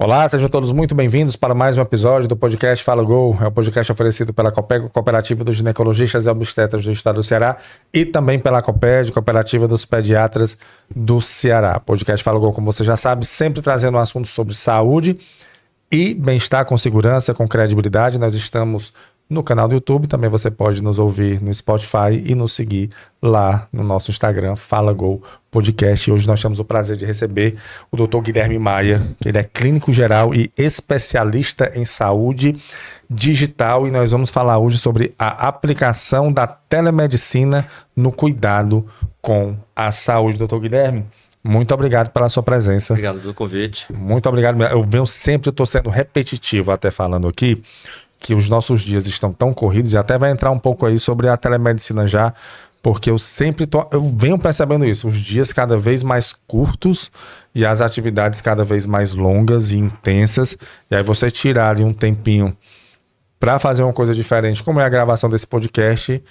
Olá, sejam todos muito bem-vindos para mais um episódio do podcast Fala Gol. É o podcast oferecido pela Copego, Cooperativa dos Ginecologistas e Obstetras do Estado do Ceará, e também pela Coped, Cooperativa dos Pediatras do Ceará. Podcast Fala Gol, como você já sabe, sempre trazendo um assunto sobre saúde e bem-estar com segurança, com credibilidade. Nós estamos no canal do YouTube, também você pode nos ouvir no Spotify e nos seguir lá no nosso Instagram, Fala Gol Podcast. Hoje nós temos o prazer de receber o Dr. Guilherme Maia, que ele é clínico geral e especialista em saúde digital, e nós vamos falar hoje sobre a aplicação da telemedicina no cuidado com a saúde. Dr. Guilherme, muito obrigado pela sua presença. Obrigado pelo convite. Muito obrigado. Eu venho sempre, estou sendo repetitivo até falando aqui, que os nossos dias estão tão corridos, e até vai entrar um pouco aí sobre a telemedicina já, porque eu venho percebendo isso, os dias cada vez mais curtos e as atividades cada vez mais longas e intensas, e aí você tirar ali um tempinho para fazer uma coisa diferente, como é a gravação desse podcast,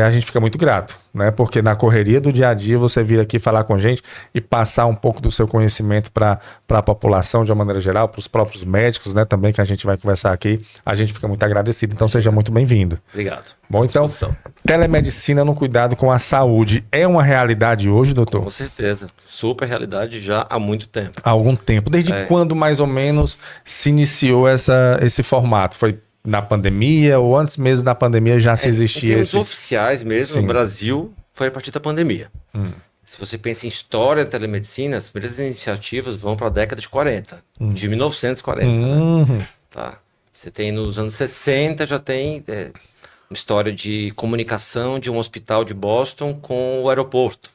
a gente fica muito grato, né? Porque na correria do dia a dia você vir aqui falar com a gente e passar um pouco do seu conhecimento para a população de uma maneira geral, para os próprios médicos, né? Também, que a gente vai conversar aqui, a gente fica muito agradecido. Então seja muito bem-vindo. Obrigado. Bom, então, telemedicina no cuidado com a saúde é uma realidade hoje, doutor? Com certeza. Super realidade já há muito tempo. Há algum tempo. Desde quando mais ou menos se iniciou esse formato? Foi na pandemia ou antes mesmo da pandemia já se existia? Em termos oficiais mesmo, no Brasil, foi a partir da pandemia. Se você pensa em história da telemedicina, as primeiras iniciativas vão para a década de 40, de 1940. Né? Tá. Você tem nos anos 60, já tem uma história de comunicação de um hospital de Boston com o aeroporto.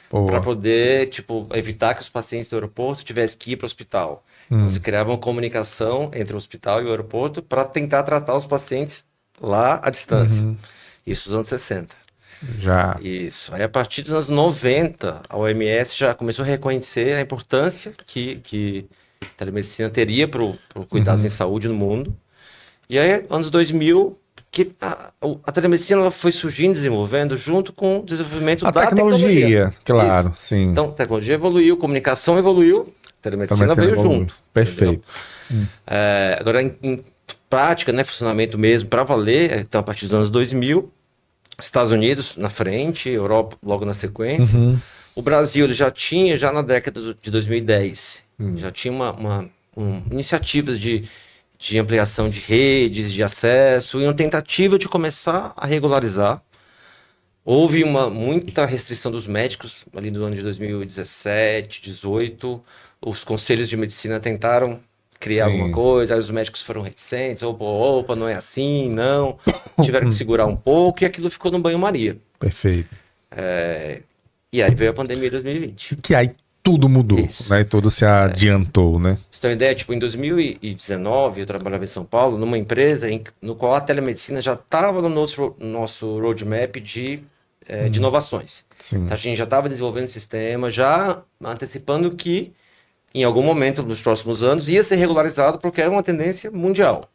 Para poder, evitar que os pacientes do aeroporto tivessem que ir para o hospital. Então, você criava uma comunicação entre o hospital e o aeroporto para tentar tratar os pacientes lá à distância. Isso nos anos 60. Já. Isso. Aí, a partir dos anos 90, a OMS já começou a reconhecer a importância que a telemedicina teria para o cuidados em saúde no mundo. E aí, anos 2000... que a telemedicina ela foi surgindo, desenvolvendo junto com o desenvolvimento da tecnologia. Claro, sim. Então, a tecnologia evoluiu, comunicação evoluiu, a telemedicina veio junto. Perfeito. Agora, em prática, né, funcionamento mesmo, para valer, então, a partir dos anos 2000, Estados Unidos na frente, Europa logo na sequência. O Brasil ele já tinha, já na década de 2010, já tinha iniciativas de ampliação de redes, de acesso, e uma tentativa de começar a regularizar. Houve muita restrição dos médicos, ali no ano de 2017, 2018, os conselhos de medicina tentaram criar alguma coisa, aí os médicos foram reticentes, opa, não é assim, não, tiveram que segurar um pouco, e aquilo ficou no banho-maria. Perfeito. E aí veio a pandemia de 2020. Que aí tudo mudou, né? E tudo se adiantou, né? Pra você ter uma ideia, em 2019, eu trabalhava em São Paulo, numa empresa no qual a telemedicina já estava no nosso roadmap de inovações. Então, a gente já estava desenvolvendo o sistema, já antecipando que, em algum momento nos próximos anos, ia ser regularizado, porque era uma tendência mundial.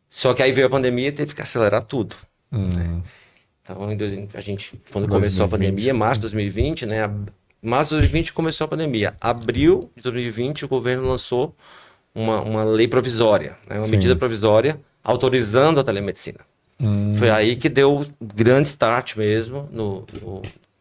Só que aí veio a pandemia e teve que acelerar tudo. Né? Então, a gente, quando começou a pandemia, março de 2020, né? Março de 2020 começou a pandemia. Abril de 2020, o governo lançou uma lei provisória, né? Uma medida provisória autorizando a telemedicina. Foi aí que deu o grande start mesmo no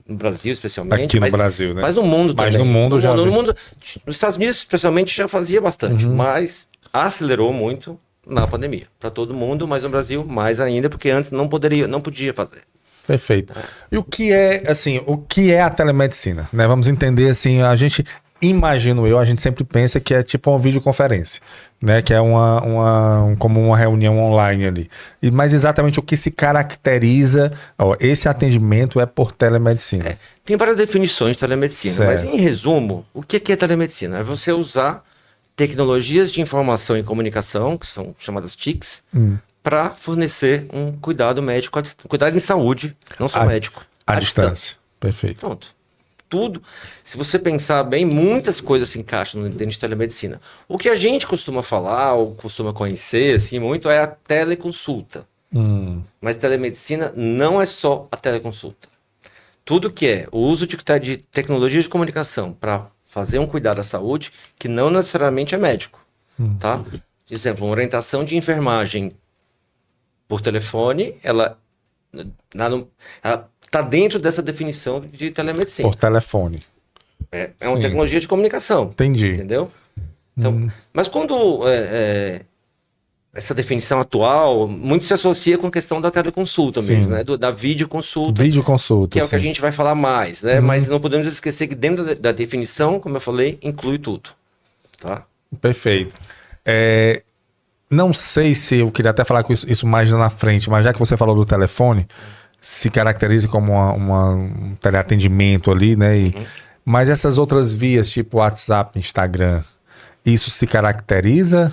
Brasil, especialmente. Aqui no Brasil, né? Mas no mundo também. Mas no mundo já... No mundo, nos Estados Unidos, especialmente, já fazia bastante. Mas acelerou muito na pandemia. Para todo mundo, mas no Brasil mais ainda, porque antes não podia fazer. Perfeito. E o que é a telemedicina? Né? Vamos entender assim, a gente sempre pensa que é tipo uma videoconferência, né? Que é como uma reunião online ali. Mas exatamente o que se caracteriza, esse atendimento é por telemedicina. Tem várias definições de telemedicina, mas em resumo, o que é telemedicina? É você usar tecnologias de informação e comunicação, que são chamadas TICs, para fornecer um cuidado médico, cuidado em saúde, não só médico. À distância. Perfeito. Pronto. Tudo. Se você pensar bem, muitas coisas se encaixam dentro de telemedicina. O que a gente costuma falar, ou costuma conhecer, assim, muito, é a teleconsulta. Mas telemedicina não é só a teleconsulta. Tudo que é o uso de tecnologias de comunicação para fazer um cuidado à saúde que não necessariamente é médico, tá? Por exemplo, uma orientação de enfermagem por telefone, ela está dentro dessa definição de telemedicina. Por telefone. É uma tecnologia de comunicação. Entendi. Entendeu? Então, mas quando essa definição atual, muito se associa com a questão da teleconsulta mesmo, né? Da videoconsulta. Videoconsulta, que é o que a gente vai falar mais, né? Mas não podemos esquecer que dentro da definição, como eu falei, inclui tudo. Tá? Perfeito. Não sei se eu queria até falar com isso mais na frente, mas já que você falou do telefone, se caracteriza como um teleatendimento ali, né? Mas essas outras vias, tipo WhatsApp, Instagram, isso se caracteriza?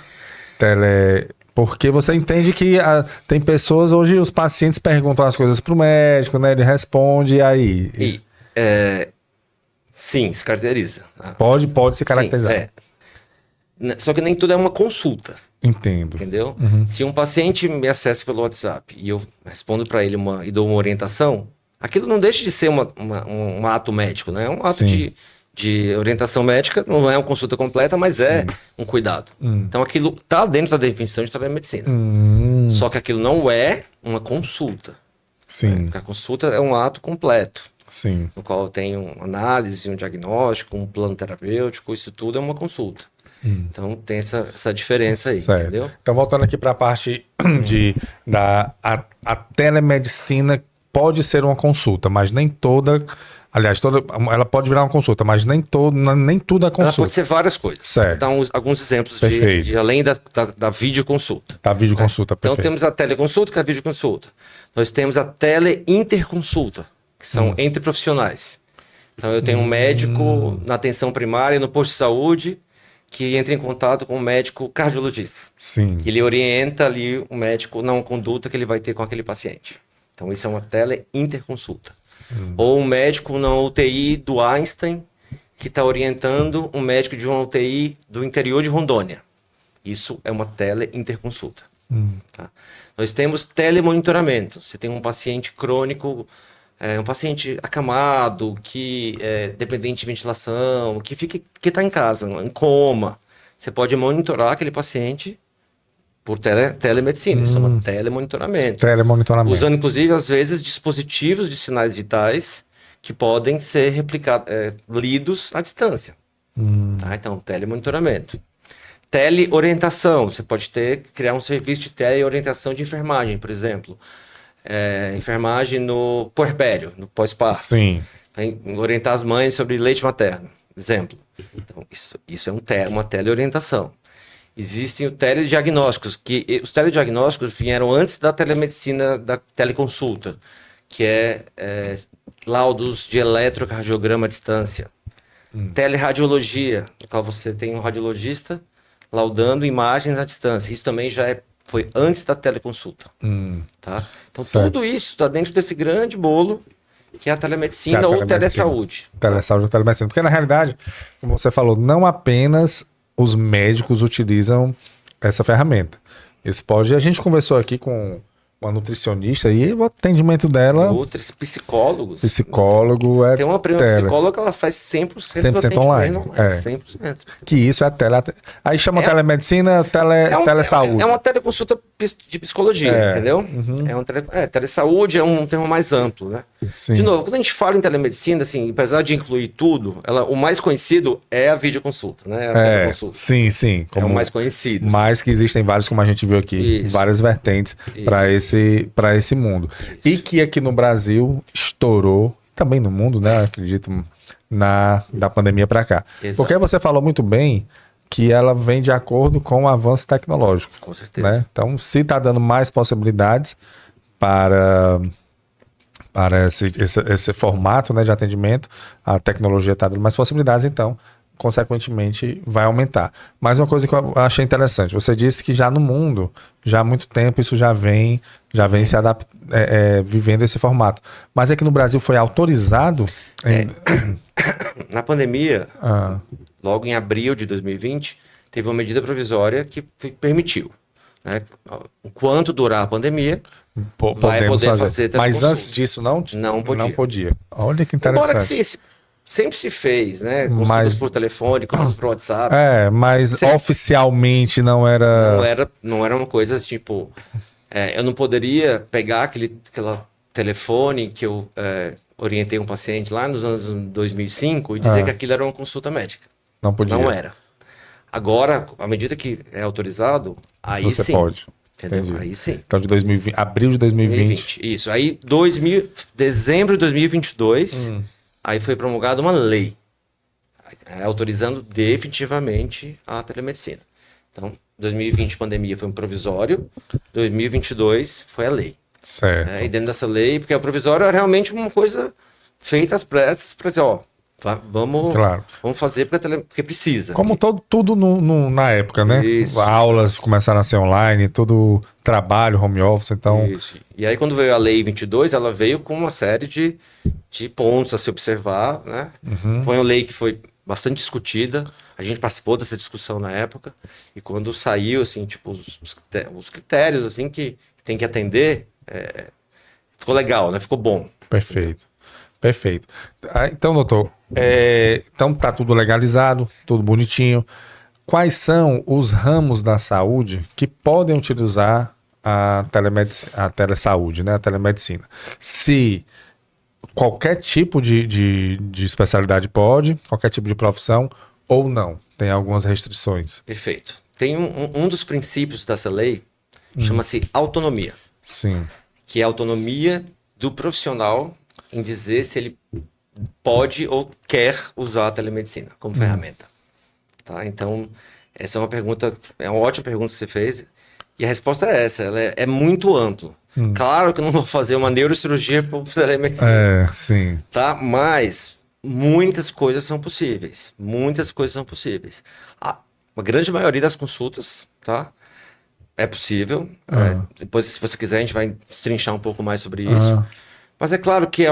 Porque você entende que tem pessoas, hoje os pacientes perguntam as coisas para o médico, né? Ele responde, e aí? Sim, se caracteriza. Pode se caracterizar. Sim, só que nem tudo é uma consulta. Entendo. Entendeu? Se um paciente me acessa pelo WhatsApp e eu respondo para ele e dou uma orientação, aquilo não deixa de ser um ato médico, né? É um ato de orientação médica, não é uma consulta completa, mas é um cuidado. Então aquilo está dentro da definição de telemedicina. Só que aquilo não é uma consulta. Sim. A consulta é um ato completo. Sim. No qual tem uma análise, um diagnóstico, um plano terapêutico, isso tudo é uma consulta. Então tem essa diferença aí, certo. entendeu? Então voltando aqui para a parte a telemedicina pode ser uma consulta, mas nem toda... Aliás, ela pode virar uma consulta, mas nem tudo é consulta. Ela pode ser várias coisas. Certo. Vou dar alguns exemplos de além da videoconsulta. Da videoconsulta, perfeito. Então temos a teleconsulta, que é a videoconsulta. Nós temos a teleinterconsulta, que são entre profissionais. Então eu tenho um médico na atenção primária, no posto de saúde, que entra em contato com um médico cardiologista. Sim. Que ele orienta ali o médico na conduta que ele vai ter com aquele paciente. Então isso é uma teleinterconsulta. Ou um médico na UTI do Einstein, que está orientando um médico de uma UTI do interior de Rondônia. Isso é uma teleinterconsulta. Tá? Nós temos telemonitoramento. Você tem um paciente crônico, um paciente acamado, que é dependente de ventilação, que está em casa, em coma. Você pode monitorar aquele paciente por telemedicina, isso chama telemonitoramento. Telemonitoramento. Usando, inclusive, às vezes, dispositivos de sinais vitais que podem ser lidos à distância. Tá? Então, telemonitoramento. Teleorientação. Você pode criar um serviço de teleorientação de enfermagem, por exemplo. Enfermagem no puerpério, no pós-parto. Sim. Orientar as mães sobre leite materno, exemplo. Então, isso é uma teleorientação. Existem os telediagnósticos, que os telediagnósticos vieram antes da telemedicina, da teleconsulta, que é laudos de eletrocardiograma à distância. Teleradiologia, no qual você tem um radiologista laudando imagens à distância. Isso também foi antes da teleconsulta. Tá? Então tudo isso está dentro desse grande bolo que é a telemedicina ou telesaúde. Telesaúde ou telemedicina. Porque na realidade, como você falou, não apenas os médicos utilizam essa ferramenta. A gente conversou aqui com uma nutricionista e o atendimento dela... Outros psicólogos. Psicólogo Tem uma prima psicóloga que ela faz 100% 100% online. 100%. Que isso é Aí chama telemedicina, telesaúde. É uma teleconsulta de psicologia, entendeu? Telesaúde é um termo mais amplo, né? Sim. De novo, quando a gente fala em telemedicina, assim, apesar de incluir tudo, o mais conhecido é a videoconsulta, né? A teleconsulta. Sim. É o mais conhecido. Mas que existem vários, como a gente viu aqui, várias vertentes para esse mundo. Isso. E que aqui no Brasil estourou, também no mundo, né? Acredito, da pandemia para cá. Exato. Porque você falou muito bem que ela vem de acordo com o avanço tecnológico. Com certeza. Né? Então, se está dando mais possibilidades para esse formato, né, de atendimento, a tecnologia está dando mais possibilidades, então, consequentemente, vai aumentar. Mas uma coisa que eu achei interessante, você disse que já no mundo, já há muito tempo, isso já vem se vivendo esse formato. Mas aqui no Brasil foi autorizado? Na pandemia, logo em abril de 2020, teve uma medida provisória que permitiu. Né? Enquanto durar a pandemia, vai poder fazer Mas antes disso não podia. Olha que interessante. Embora que sempre se fez, né? Consultas por telefone, consultas por WhatsApp. Mas sempre... oficialmente não era... Não era uma coisa tipo... eu não poderia pegar aquele telefone que eu orientei um paciente lá nos anos 2005 e dizer que aquilo era uma consulta médica. Não podia. Não era. Agora, à medida que é autorizado, aí você sim. Pode. Entendeu? Entendi. Aí sim. Então, de 2020, abril de 2020. Isso. Aí, dezembro de 2022, aí foi promulgada uma lei autorizando definitivamente a telemedicina. Então, 2020, pandemia, foi um provisório. 2022 foi a lei. Certo. E dentro dessa lei, porque o provisório é realmente uma coisa feita às pressas para dizer, vamos fazer porque precisa. Como tudo na época, né? Isso. Aulas começaram a ser online, tudo trabalho, home office, então... Isso. E aí quando veio a Lei 22, ela veio com uma série de pontos a se observar, né? Foi uma lei que foi bastante discutida, a gente participou dessa discussão na época, e quando saiu, assim, tipo, os critérios, assim, que tem que atender, ficou legal, né? Ficou bom. Perfeito. Então, doutor, então tá tudo legalizado, tudo bonitinho. Quais são os ramos da saúde que podem utilizar a telesaúde, né? A telemedicina? Se qualquer tipo de especialidade pode, qualquer tipo de profissão, ou não? Tem algumas restrições. Perfeito. Tem um dos princípios dessa lei, chama-se autonomia. Sim. Que é a autonomia do profissional em dizer se ele pode ou quer usar a telemedicina como ferramenta. Tá? Então, essa é uma ótima pergunta que você fez. E a resposta é essa, ela é muito ampla. Claro que eu não vou fazer uma neurocirurgia por telemedicina. Sim. Tá? Mas muitas coisas são possíveis. A grande maioria das consultas, tá? É possível. Depois, se você quiser, a gente vai trinchar um pouco mais sobre isso. Mas é claro que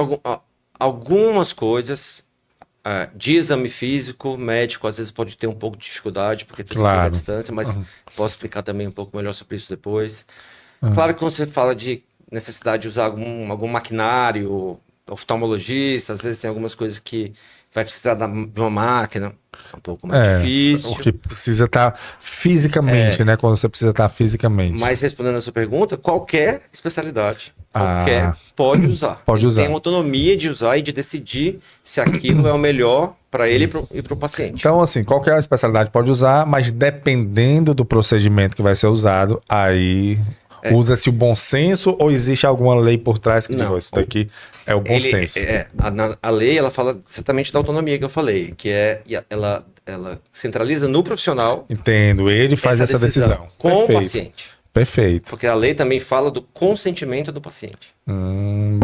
algumas coisas de exame físico, médico, às vezes pode ter um pouco de dificuldade, porque tudo fica à distância, mas posso explicar também um pouco melhor sobre isso depois. Claro que quando você fala de necessidade de usar algum maquinário, oftalmologista, às vezes tem algumas coisas que vai precisar de uma máquina, um pouco mais difícil. O que precisa estar fisicamente, né? Quando você precisa estar fisicamente. Mas respondendo a sua pergunta, qualquer especialidade, pode usar. Pode usar. Tem autonomia de usar e de decidir se aquilo é o melhor para ele e para o paciente. Então, assim, qualquer especialidade pode usar, mas dependendo do procedimento que vai ser usado, aí usa-se o bom senso ou existe alguma lei por trás que diz, isso daqui é o bom senso? A lei, ela fala exatamente da autonomia que eu falei, que ela centraliza no profissional. Entendo, ele faz essa decisão. Com o paciente. Perfeito. Porque a lei também fala do consentimento do paciente.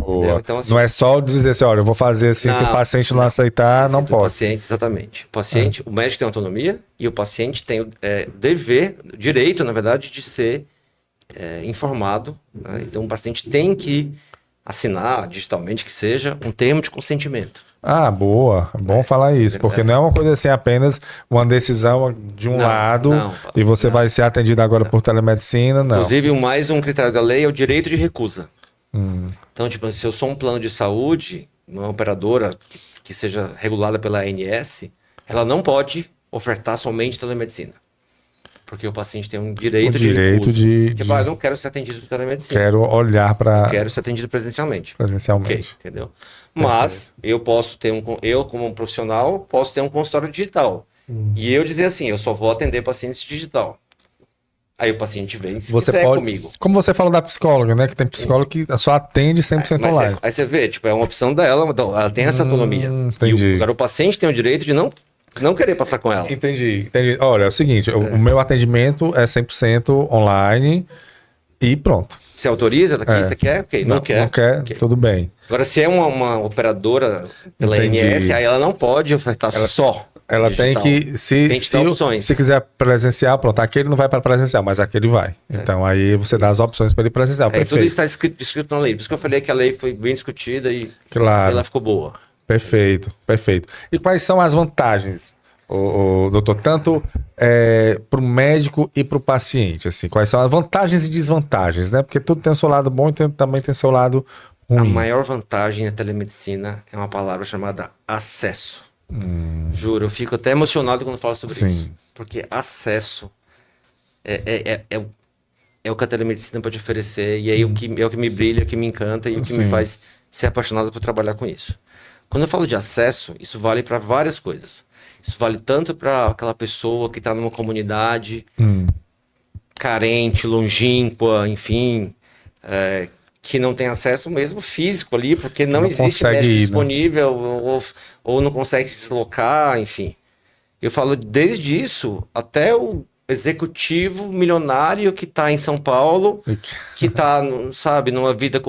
Boa. Então, assim, não é só dizer assim, olha, eu vou fazer assim, se o paciente não aceitar, não pode. Paciente, exatamente. O paciente, o médico tem autonomia e o paciente tem o direito, na verdade, de ser informado. Né? Então, o paciente tem que assinar, digitalmente que seja, um termo de consentimento. Boa. É bom falar isso, porque não é uma coisa assim, apenas uma decisão de um lado e você vai ser atendido agora por telemedicina, não. Inclusive, mais um critério da lei é o direito de recusa. Então, tipo, se eu sou um plano de saúde, uma operadora que seja regulada pela ANS, ela não pode ofertar somente telemedicina. Porque o paciente tem um direito de recusa. Tipo, eu não quero ser atendido por telemedicina. Quero olhar para... Quero ser atendido presencialmente. Okay, entendeu? Mas eu posso ter eu como um profissional, posso ter um consultório digital. E eu dizer assim, eu só vou atender pacientes digital. Aí o paciente vem se quiser comigo. Como você falou da psicóloga, né? Que tem psicólogo que só atende 100% online. Aí você vê, tipo, é uma opção dela, ela tem essa autonomia. Entendi. Agora o paciente tem o direito de não querer passar com ela. Entendi. Olha, é o seguinte, o meu atendimento é 100% online e pronto. Você autoriza daqui? Você quer? Ok. Não quer? Não quer, tudo bem. Agora, se é uma operadora pela ANS, aí ela não pode ofertar só. Ela digital. tem que, se quiser presencial, pronto, aquele não vai para presencial, mas aquele vai. Então aí você dá as opções para ele presencial. Tudo isso está escrito na lei. Por isso que eu falei que a lei foi bem discutida e ela ficou boa. Perfeito. E quais são as vantagens, doutor, tanto para o médico e para o paciente? Assim, quais são as vantagens e desvantagens, né? Porque tudo tem o seu lado bom e também tem o seu lado A maior vantagem da telemedicina é uma palavra chamada acesso. Juro, eu fico até emocionado quando falo sobre isso. Porque acesso é o que a telemedicina pode oferecer, e é o que me brilha, o que me encanta e o que me faz ser apaixonado por trabalhar com isso. Quando eu falo de acesso, isso vale para várias coisas. Isso vale tanto para aquela pessoa que está numa comunidade carente, longínqua, enfim, que não tem acesso mesmo físico ali, porque não existe médico disponível, ou não consegue se deslocar, enfim. Eu falo desde isso até o executivo milionário que está em São Paulo, que está, sabe, numa vida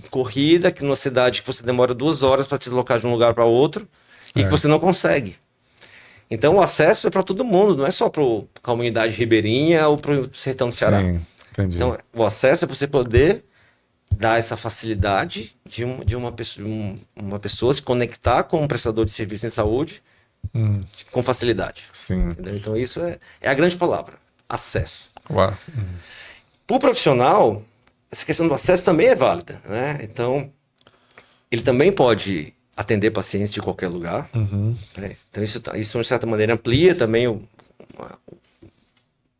corrida, que numa cidade que você demora 2 horas para te deslocar de um lugar para outro e que você não consegue. Então o acesso é para todo mundo, não é só para a comunidade ribeirinha ou para o sertão do Ceará. Sim, entendi. Então o acesso é você poder dar essa facilidade de uma pessoa se conectar com um prestador de serviço em saúde com facilidade. Sim. Entendeu? Então isso é a grande palavra, acesso. Para o profissional, essa questão do acesso também é válida, né? Então ele também pode atender pacientes de qualquer lugar. Né? Então isso de certa maneira amplia também o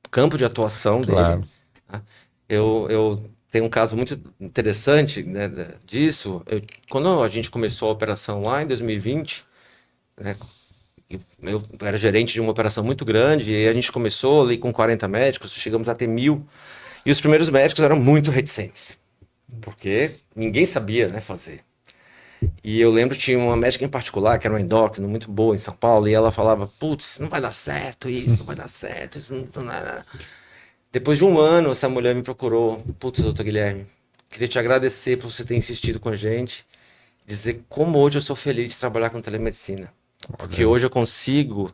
campo de atuação dele. Né? Eu tenho um caso muito interessante, né, disso. Quando a gente começou a operação lá em 2020, né, eu era gerente de uma operação muito grande, e a gente começou ali com 40 médicos, chegamos a ter 1.000, e os primeiros médicos eram muito reticentes, porque ninguém sabia, né, fazer. E eu lembro que tinha uma médica em particular, que era uma endócrina muito boa em São Paulo, e ela falava, putz, não vai dar certo isso, não vai dar certo, isso não... Depois de 1 ano, essa mulher me procurou, putz, doutor Guilherme, queria te agradecer por você ter insistido com a gente, dizer como hoje eu sou feliz de trabalhar com telemedicina. Porque hoje eu consigo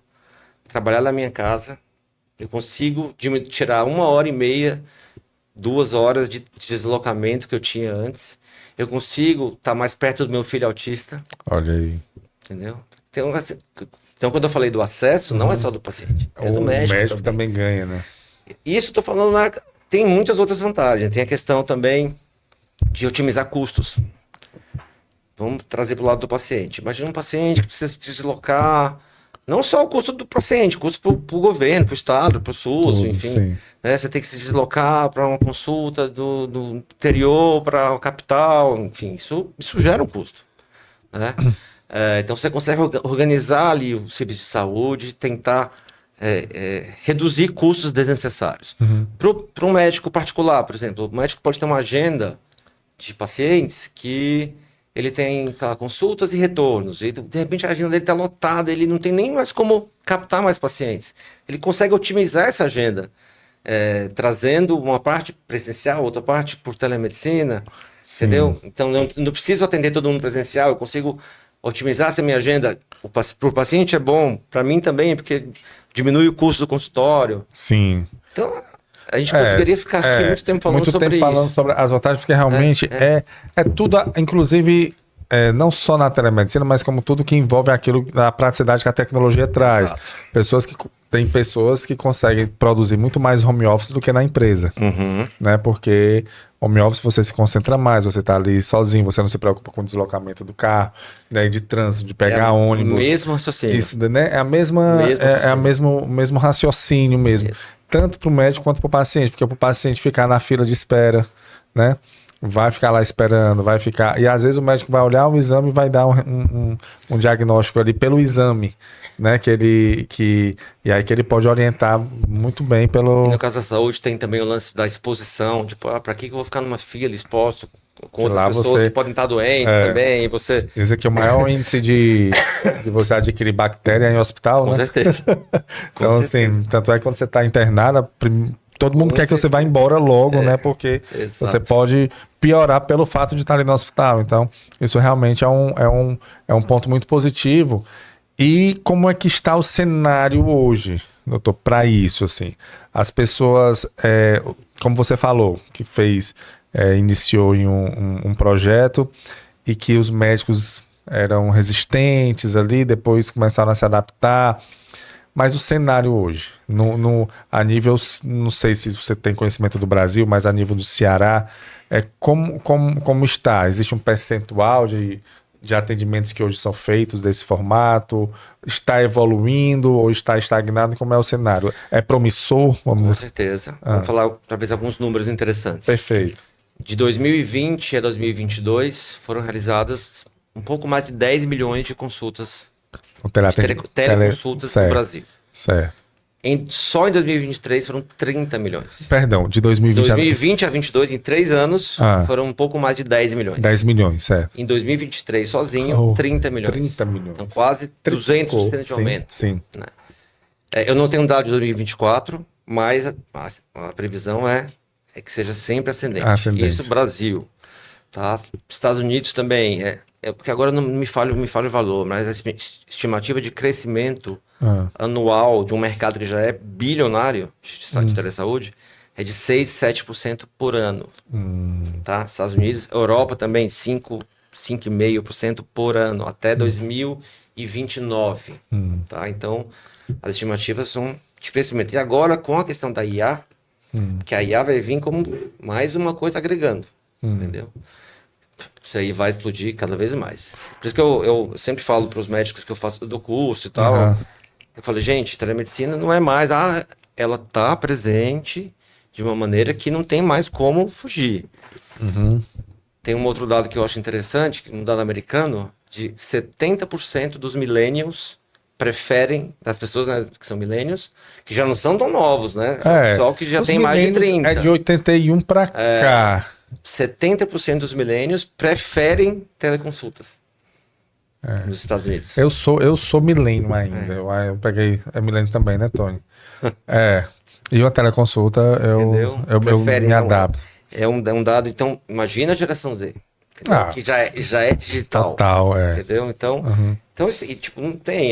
trabalhar na minha casa, eu consigo tirar 1h30, 2 horas de deslocamento que eu tinha antes, eu consigo estar mais perto do meu filho autista. Olha aí. Entendeu? Então quando eu falei do acesso, não é só do paciente, é do médico. O médico também ganha, né? Isso estou falando, tem muitas outras vantagens. Tem a questão também de otimizar custos. Vamos trazer para o lado do paciente. Imagina um paciente que precisa se deslocar, não só o custo do paciente, custo para o governo, para o estado, para o SUS, enfim. Né? Você tem que se deslocar para uma consulta do interior para a capital, enfim, isso gera um custo. Né? Então você consegue organizar ali o serviço de saúde, tentar reduzir custos desnecessários. Para um médico particular, por exemplo, o médico pode ter uma agenda de pacientes que ele tem consultas e retornos, e de repente a agenda dele está lotada, ele não tem nem mais como captar mais pacientes. Ele consegue otimizar essa agenda, trazendo uma parte presencial, outra parte por telemedicina, entendeu? Então não preciso atender todo mundo presencial, eu consigo otimizar essa minha agenda. Para o paciente é bom, para mim também, porque diminui o custo do consultório. Sim. Então a gente conseguiria ficar aqui muito tempo falando sobre isso. Falando sobre as vantagens, porque realmente é tudo, inclusive, não só na telemedicina, mas como tudo que envolve aquilo, a praticidade que a tecnologia traz. Tem pessoas que conseguem produzir muito mais home office do que na empresa, né? Porque home office você se concentra mais, você tá ali sozinho, você não se preocupa com o deslocamento do carro, né? De trânsito, de pegar ônibus. Mesmo raciocínio. Isso, né? É o mesmo raciocínio mesmo. Tanto para o médico quanto para o paciente, porque para o paciente ficar na fila de espera, né? Vai ficar lá esperando, vai ficar... E às vezes o médico vai olhar o exame e vai dar um diagnóstico ali pelo exame, né? E aí que ele pode orientar muito bem pelo... E no caso da saúde tem também o lance da exposição, tipo, para que eu vou ficar numa fila exposto com outras pessoas que podem estar doentes também, e você... Esse aqui é o maior índice de você adquirir bactéria em hospital, com né? Certeza. Então, assim, tanto é que quando você está internada, todo mundo quer que você vá embora logo, né? Porque você pode piorar pelo fato de estar ali no hospital. Então, isso realmente é um ponto muito positivo. E como é que está o cenário hoje, doutor, para isso, assim? As pessoas, como você falou, que iniciou em um projeto e que os médicos eram resistentes ali, depois começaram a se adaptar. Mas o cenário hoje, a nível, não sei se você tem conhecimento do Brasil, mas a nível do Ceará, como está? Existe um percentual de atendimentos que hoje são feitos desse formato? Está evoluindo ou está estagnado? Como é o cenário? É promissor? Com certeza. Vamos falar talvez alguns números interessantes. Perfeito. De 2020 a 2022 foram realizadas um pouco mais de 10 milhões de consultas, teleconsultas no Brasil. Certo. Só em 2023 foram 30 milhões. Perdão, de 2020 a 2022, em 3 anos, foram um pouco mais de 10 milhões. 10 milhões, certo. Em 2023, sozinho, 30 milhões. 30 milhões. Então, quase 200% de aumento. Sim. Né? Eu não tenho um dado de 2024, mas a previsão é que seja sempre ascendente. Isso, Brasil. Tá? Estados Unidos também. Porque agora não me falha o valor, mas a estimativa de crescimento anual de um mercado que já é bilionário de telesaúde é de 6, 7% por ano. Tá? Estados Unidos, Europa também 5,5% por ano, até 2029. Tá? Então, as estimativas são de crescimento. E agora, com a questão da IA, que a IA vai vir como mais uma coisa agregando, entendeu? Isso aí vai explodir cada vez mais. Por isso que eu sempre falo para os médicos que eu faço do curso e tal, eu falei, gente, telemedicina não é mais, ela tá presente de uma maneira que não tem mais como fugir. Tem um outro dado que eu acho interessante, um dado americano, de 70% dos millennials preferem, das pessoas, né, que são millennials, que já não são tão novos, né? Só que já tem mais de 30. É de 81 para cá. 70% dos millennials preferem teleconsultas nos Estados Unidos. Eu sou milênio ainda. Eu peguei. É milênio também, né, Tony? E uma teleconsulta eu me adapto. É um dado, então, imagina a geração Z. Que já é digital. Total, entendeu? Então, tipo, não tem.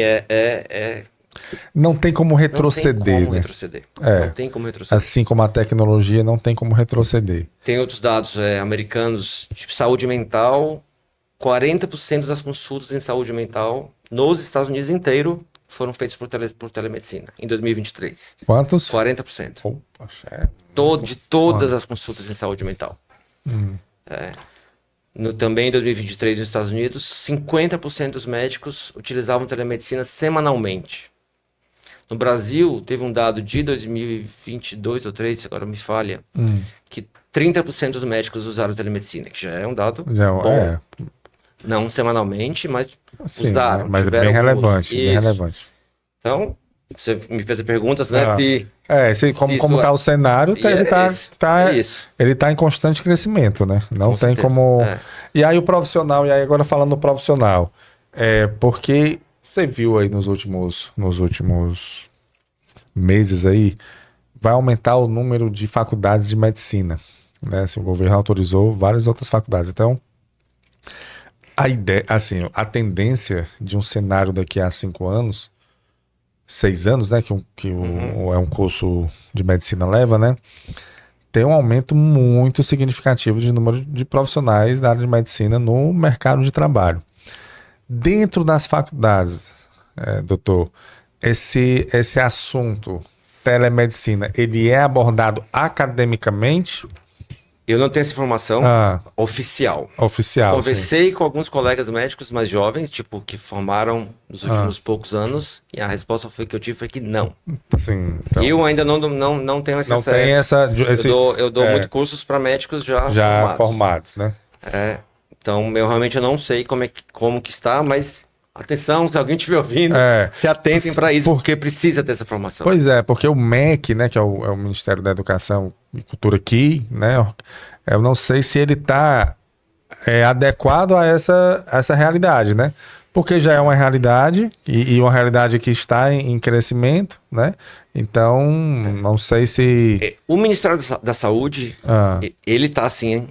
Não tem como retroceder. Não tem como retroceder. Assim como a tecnologia, não tem como retroceder. Tem outros dados americanos, tipo saúde mental, 40% das consultas em saúde mental nos Estados Unidos inteiro foram feitas por telemedicina, em 2023. Quantos? 40%. Poxa, de todas as consultas em saúde mental. Também em 2023 nos Estados Unidos, 50% dos médicos utilizavam telemedicina semanalmente. No Brasil, teve um dado de 2022 ou 2023, agora me falha, que 30% dos médicos usaram telemedicina, que já é um dado bom. Não semanalmente, mas os dados. Mas é bem relevante, Então, você me fez perguntas, né? Como está o cenário, ele está em constante crescimento, né? Não tem como... E aí o profissional, agora falando do profissional, porque você viu aí nos últimos meses aí, vai aumentar o número de faculdades de medicina, né? Assim, o governo autorizou várias outras faculdades. Então, a ideia, assim, a tendência de um cenário daqui a 5 anos, 6 anos, né, que é um curso de medicina leva, né, tem um aumento muito significativo de número de profissionais da área de medicina no mercado de trabalho. Dentro das faculdades, doutor, esse assunto telemedicina, ele é abordado academicamente? Eu não tenho essa informação oficial. Conversei com alguns colegas médicos mais jovens, tipo, que formaram nos últimos poucos anos, e a resposta que eu tive foi que não. Sim. Então, eu ainda não tenho esse acesso. Eu dou muito cursos para médicos já formados, né? Então, eu realmente não sei como que está, mas atenção, se alguém estiver ouvindo, se atentem para isso, porque precisa ter essa formação. Pois é, porque o MEC, né, que é o Ministério da Educação e Cultura aqui, né, eu não sei se ele está adequado a essa realidade, né? Porque já é uma realidade, e uma realidade que está em crescimento, né? Então, não sei se... O Ministério da Saúde, ele está, assim,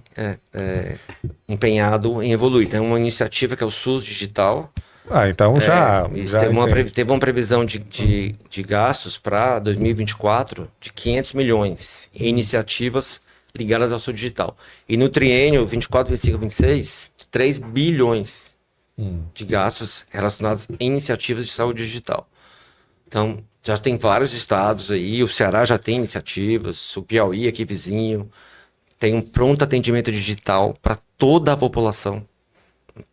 empenhado em evoluir. Tem uma iniciativa que é o SUS Digital. Então já teve uma previsão de gastos para 2024 de 500 milhões em iniciativas ligadas ao SUS Digital. E no triênio 24, 25, 26, 3 bilhões de gastos relacionados a iniciativas de saúde digital. Então, Já tem vários estados aí, o Ceará já tem iniciativas, o Piauí aqui vizinho, tem um pronto atendimento digital para toda a população.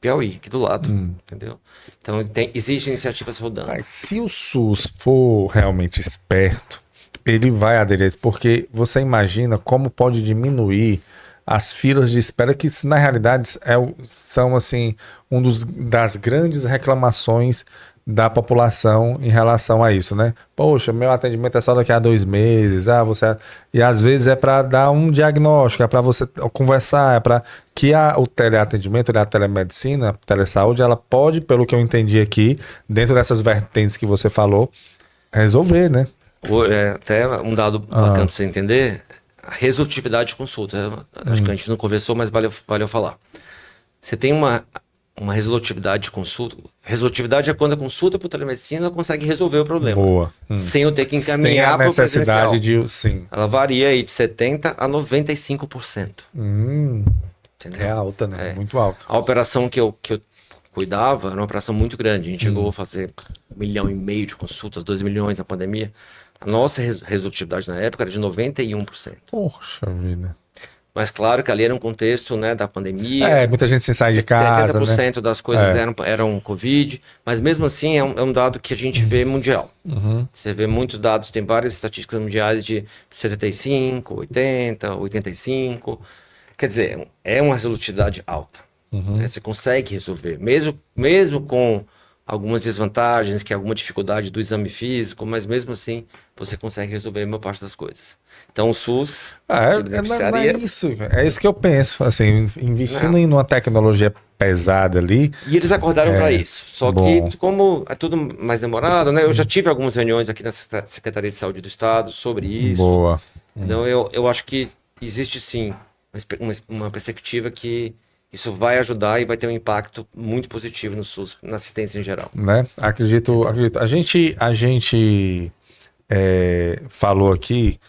Piauí, aqui do lado, entendeu? Então existem iniciativas rodando. Mas se o SUS for realmente esperto, ele vai aderir a isso, porque você imagina como pode diminuir as filas de espera, que na realidade são assim, das grandes reclamações da população em relação a isso, né? Poxa, meu atendimento é só daqui a 2 meses, e às vezes é para dar um diagnóstico, é para você conversar, é para que o teleatendimento, a telemedicina, a telesaúde, ela pode, pelo que eu entendi aqui, dentro dessas vertentes que você falou, resolver, né? Até um dado bacana para você entender, a resolutividade de consulta. Acho que a gente não conversou, mas valeu falar. Você tem uma resolutividade de consulta. Resolutividade é quando a consulta por telemedicina ela consegue resolver o problema. Boa. Sem eu ter que encaminhar para o presencial. Sim. Ela varia aí de 70% a 95%. Entendeu? É alta, né? Muito alta. A operação que eu cuidava era uma operação muito grande. A gente chegou a fazer 1,5 milhão de consultas, 2 milhões na pandemia. A nossa resolutividade na época era de 91%. Poxa vida. Mas claro que ali era um contexto, né, da pandemia. Muita gente sem sair de casa, 70% das coisas eram Covid, mas mesmo assim é um dado que a gente vê mundial. Você vê muitos dados, tem várias estatísticas mundiais de 75, 80, 85. Quer dizer, é uma resolutividade alta. Né? Você consegue resolver, mesmo com algumas desvantagens, que é alguma dificuldade do exame físico, mas mesmo assim você consegue resolver a maior parte das coisas. Então o SUS se beneficiaria. É isso que eu penso, assim, investindo em uma tecnologia pesada ali. E eles acordaram para isso. Só que como é tudo mais demorado, né? Eu já tive algumas reuniões aqui na Secretaria de Saúde do Estado sobre isso. Boa. Então eu acho que existe sim uma perspectiva que isso vai ajudar e vai ter um impacto muito positivo no SUS, na assistência em geral. Né? Acredito. A gente falou aqui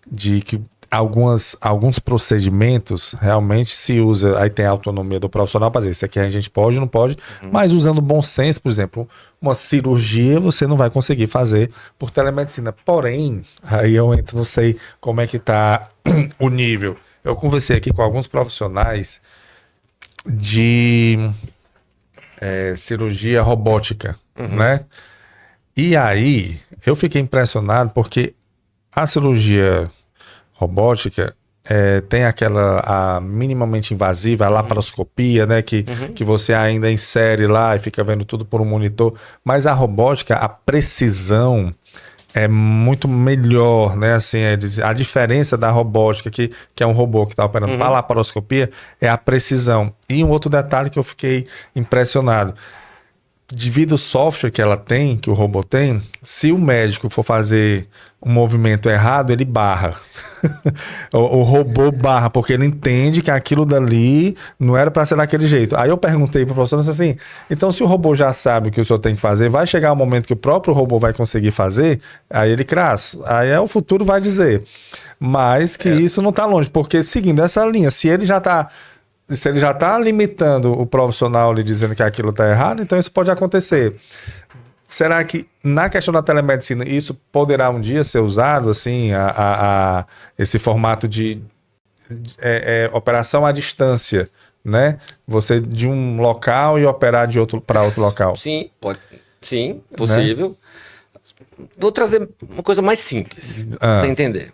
de que alguns procedimentos realmente se usa, aí tem a autonomia do profissional para dizer, isso aqui a gente pode, não pode, mas usando bom senso, por exemplo, uma cirurgia você não vai conseguir fazer por telemedicina. Porém, aí eu entro, não sei como é que está o nível. Eu conversei aqui com alguns profissionais de cirurgia robótica, né? E aí, eu fiquei impressionado porque a cirurgia robótica tem a minimamente invasiva, a laparoscopia, né? Que você ainda insere lá e fica vendo tudo por um monitor. Mas a robótica, a precisão é muito melhor, né? Assim, a diferença da robótica, que é um robô que está operando para a laparoscopia, é a precisão. E um outro detalhe que eu fiquei impressionado. Devido ao software que ela tem, que o robô tem, se o médico for fazer um movimento errado, ele barra. o robô barra, porque ele entende que aquilo dali não era para ser daquele jeito. Aí eu perguntei para o professor assim, então se o robô já sabe o que o senhor tem que fazer, vai chegar um momento que o próprio robô vai conseguir fazer? Aí ele, crasso, aí o futuro vai dizer. Mas que isso não está longe, porque seguindo essa linha, se ele já está limitando o profissional ali dizendo que aquilo está errado, então isso pode acontecer. Será que na questão da telemedicina isso poderá um dia ser usado, assim, esse formato de operação à distância, né? Você de um local e operar de outro para outro local? Sim, pode. Sim, possível. Né? Vou trazer uma coisa mais simples, para você entender.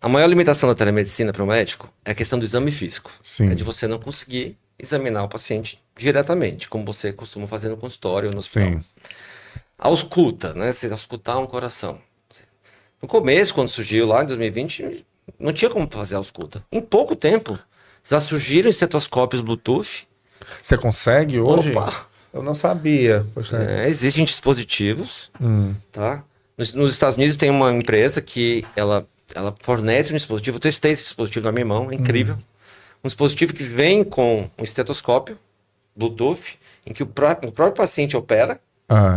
A maior limitação da telemedicina para o médico é a questão do exame físico. Sim. É de você não conseguir examinar o paciente diretamente, como você costuma fazer no consultório ou no hospital. Sim. A ausculta, né? Você auscultar um coração. No começo, quando surgiu lá em 2020, não tinha como fazer a ausculta. Em pouco tempo, já surgiram estetoscópios Bluetooth. Você consegue hoje? Opa! Eu não sabia. Existem dispositivos, tá? Nos Estados Unidos tem uma empresa que ela fornece um dispositivo, eu testei esse dispositivo na minha mão, é incrível. Um dispositivo que vem com um estetoscópio Bluetooth, em que o próprio paciente opera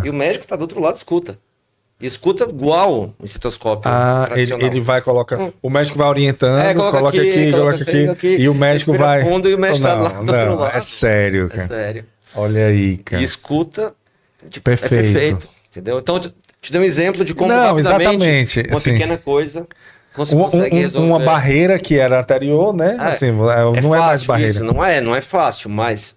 e o médico está do outro lado escuta. E escuta igual o estetoscópio tradicional. Ele vai colocar... O médico vai orientando, coloca aqui, e o médico vai... Fundo, e o médico está lá do outro lado. É sério, cara. É sério. Olha aí, cara. E escuta... Perfeito. É perfeito, entendeu? Então, Te dei um exemplo de como rapidamente uma pequena coisa você consegue resolver. Uma barreira que era anterior, né? Assim, não é mais barreira. Isso, não é fácil, mas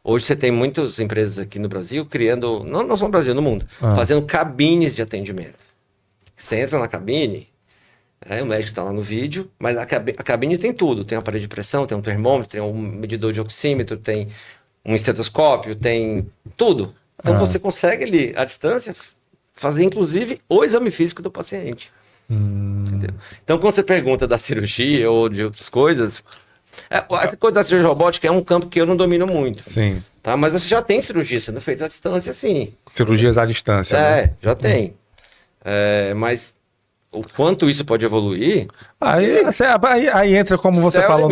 hoje você tem muitas empresas aqui no Brasil criando, não só no Brasil, no mundo, fazendo cabines de atendimento. Você entra na cabine, o médico está lá no vídeo, mas a cabine tem tudo. Tem um aparelho de pressão, tem um termômetro, tem um medidor de oxímetro, tem um estetoscópio, tem tudo. Então você consegue ali, à distância, fazer inclusive o exame físico do paciente. Entendeu? Então quando você pergunta da cirurgia ou de outras coisas, essa coisa da cirurgia robótica é um campo que eu não domino muito. Sim. Tá? Mas você já tem cirurgia sendo feita à distância, sim. Cirurgias à distância, né? Já tem. Mas o quanto isso pode evoluir... Aí entra como você falou...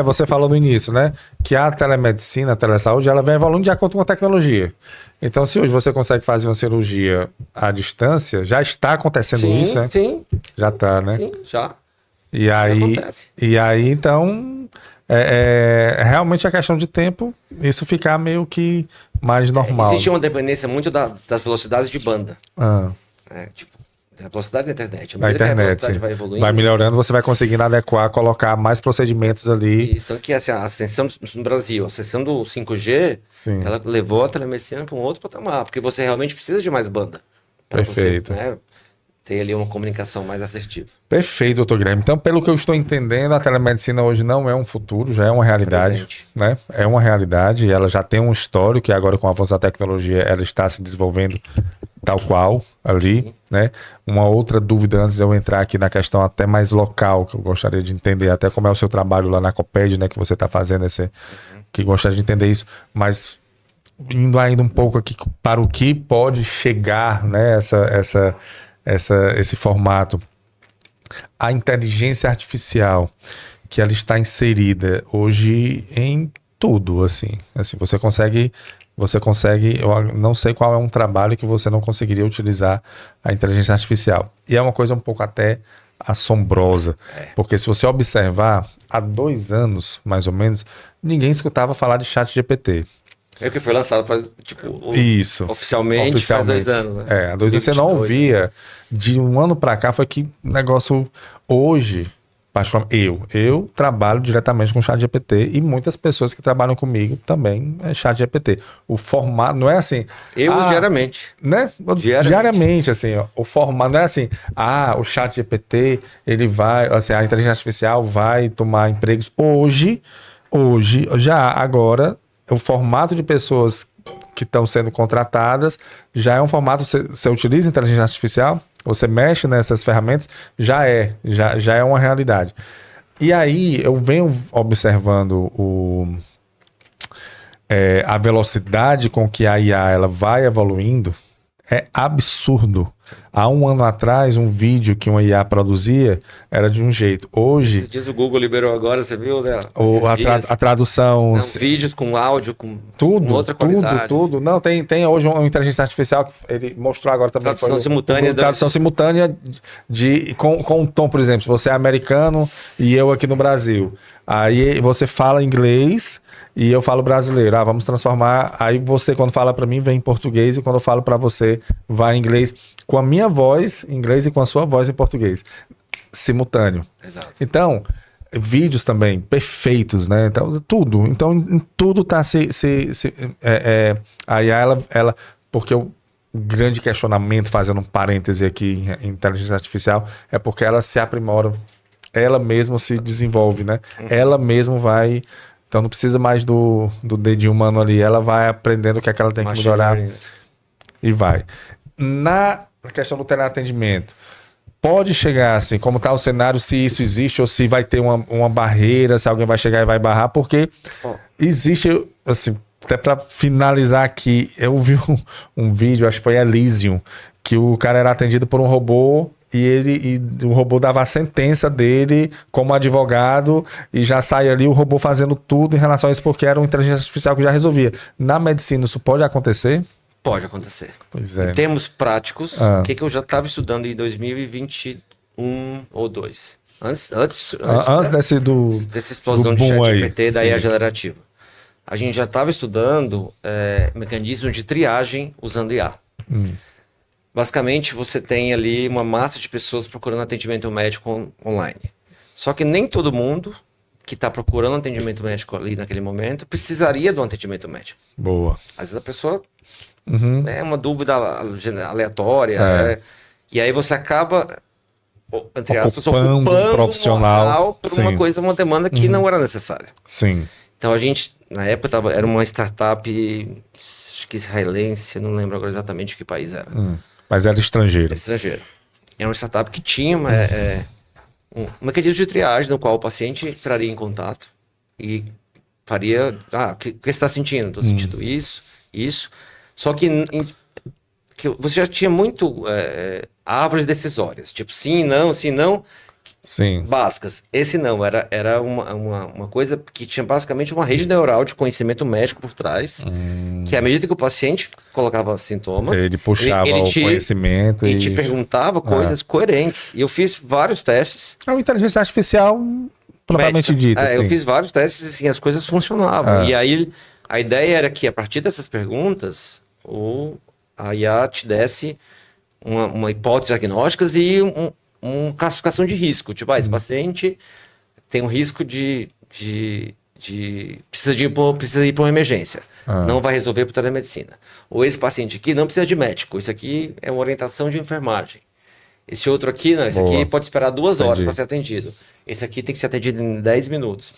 Você falou no início, né? Que a telemedicina, a telesaúde, ela vem evoluindo de acordo com a tecnologia. Então, se hoje você consegue fazer uma cirurgia à distância, já está acontecendo isso, né? Sim. Já está, né? Sim, já. E aí, então... realmente a questão de tempo, isso ficar meio que mais normal. Existe uma dependência muito das velocidades de banda. A velocidade da internet. Na internet, sim. Vai melhorando, você vai conseguindo adequar, colocar mais procedimentos ali. Isso, tanto que assim, a ascensão no Brasil, a ascensão do 5G, ela levou a telemedicina para um outro patamar, porque você realmente precisa de mais banda. Perfeito. Você, ter ali uma comunicação mais assertiva. Perfeito, doutor Guilherme. Então, pelo que eu estou entendendo, a telemedicina hoje não é um futuro, já é uma realidade. Né? É uma realidade, ela já tem um histórico, e agora com o avanço da tecnologia, ela está se desenvolvendo tal qual ali, né? Uma outra dúvida antes de eu entrar aqui na questão até mais local, que eu gostaria de entender até como é o seu trabalho lá na Coped, né? Que você está fazendo que gostaria de entender isso, mas indo ainda um pouco aqui para o que pode chegar, né? Esse formato, a inteligência artificial, que ela está inserida hoje em tudo, assim você consegue, eu não sei qual é um trabalho que você não conseguiria utilizar a inteligência artificial, e é uma coisa um pouco até assombrosa, porque se você observar, há 2 anos, mais ou menos, ninguém escutava falar de ChatGPT. É o que foi lançado faz, oficialmente faz 2 anos, né? Há 2 anos você não ouvia. De 1 ano para cá foi que negócio hoje, eu trabalho diretamente com o ChatGPT e muitas pessoas que trabalham comigo também é ChatGPT. O formato não é assim... Eu uso diariamente. Né? Diariamente, assim, o formato não é assim, o ChatGPT, ele vai, assim, a inteligência artificial vai tomar empregos. Hoje, agora... O formato de pessoas que estão sendo contratadas já é um formato. Você utiliza inteligência artificial, você mexe nessas ferramentas, já é uma realidade. E aí eu venho observando a velocidade com que a IA ela vai evoluindo, é absurdo. Há 1 ano atrás, um vídeo que uma IA produzia era de um jeito. Hoje... Esses dias o Google liberou agora, você viu? Né? A tradução... vídeos com áudio, com outra qualidade. Tudo. Não, tem hoje uma inteligência artificial que ele mostrou agora também. Tradução simultânea com um tom, por exemplo. Se você é americano e eu aqui no Brasil. Aí você fala inglês e eu falo brasileiro. Vamos transformar. Aí você, quando fala para mim, vem em português, e quando eu falo para você, vai em inglês. Com a minha voz em inglês e com a sua voz em português. Simultâneo. Exato. Então, vídeos também perfeitos, né? Então, tudo. Então, em tudo tá aí ela... Porque o grande questionamento, fazendo um parêntese aqui em inteligência artificial, é porque ela se aprimora. Ela mesma se desenvolve, né? Ela mesma vai... Então, não precisa mais do dedinho humano ali. Ela vai aprendendo o que é que ela tem que melhorar. E vai. Na questão do teleatendimento, pode chegar assim, como está o cenário, se isso existe ou se vai ter uma barreira, se alguém vai chegar e vai barrar, porque existe, assim, até para finalizar aqui, eu vi um vídeo, acho que foi Elysium, que o cara era atendido por um robô e o robô dava a sentença dele como advogado e já sai ali o robô fazendo tudo em relação a isso, porque era uma inteligência artificial que já resolvia. Na medicina, isso pode acontecer? Pode acontecer. Pois é. Em termos práticos, o que eu já estava estudando em 2021 ou 2. Antes dessa explosão de ChatGPT da IA generativa. A gente já estava estudando mecanismos de triagem usando IA. basicamente você tem ali uma massa de pessoas procurando atendimento médico online. Só que nem todo mundo que está procurando atendimento médico ali naquele momento precisaria de um atendimento médico. Boa. Às vezes a pessoa é uma dúvida aleatória, e aí você acaba, entre aspas, ocupando um profissional por uma coisa, uma demanda que não era necessária. Sim. Então a gente, na época, era uma startup, acho que israelense, não lembro agora exatamente que país era. Mas era estrangeiro. Era estrangeiro. Era uma startup que tinha um mecanismo de triagem no qual o paciente entraria em contato e faria, o que você está sentindo? Estou sentindo isso. Só que você já tinha muito árvores decisórias, tipo sim, não, Sim. básicas. Esse não, era uma coisa que tinha basicamente uma rede neural de conhecimento médico por trás, que à medida que o paciente colocava sintomas, ele puxava o conhecimento e te perguntava coisas coerentes. E eu fiz vários testes. É uma inteligência artificial propriamente dita. Eu fiz vários testes e assim, as coisas funcionavam. E aí a ideia era que a partir dessas perguntas, a IA te desse uma hipótese diagnósticas e uma classificação de risco. Tipo, esse paciente tem um risco de precisa ir para uma emergência. Não vai resolver por telemedicina. Ou esse paciente aqui não precisa de médico. Isso aqui é uma orientação de enfermagem. Esse outro aqui, não. Esse aqui pode esperar 2 horas para ser atendido. Esse aqui tem que ser atendido em 10 minutos.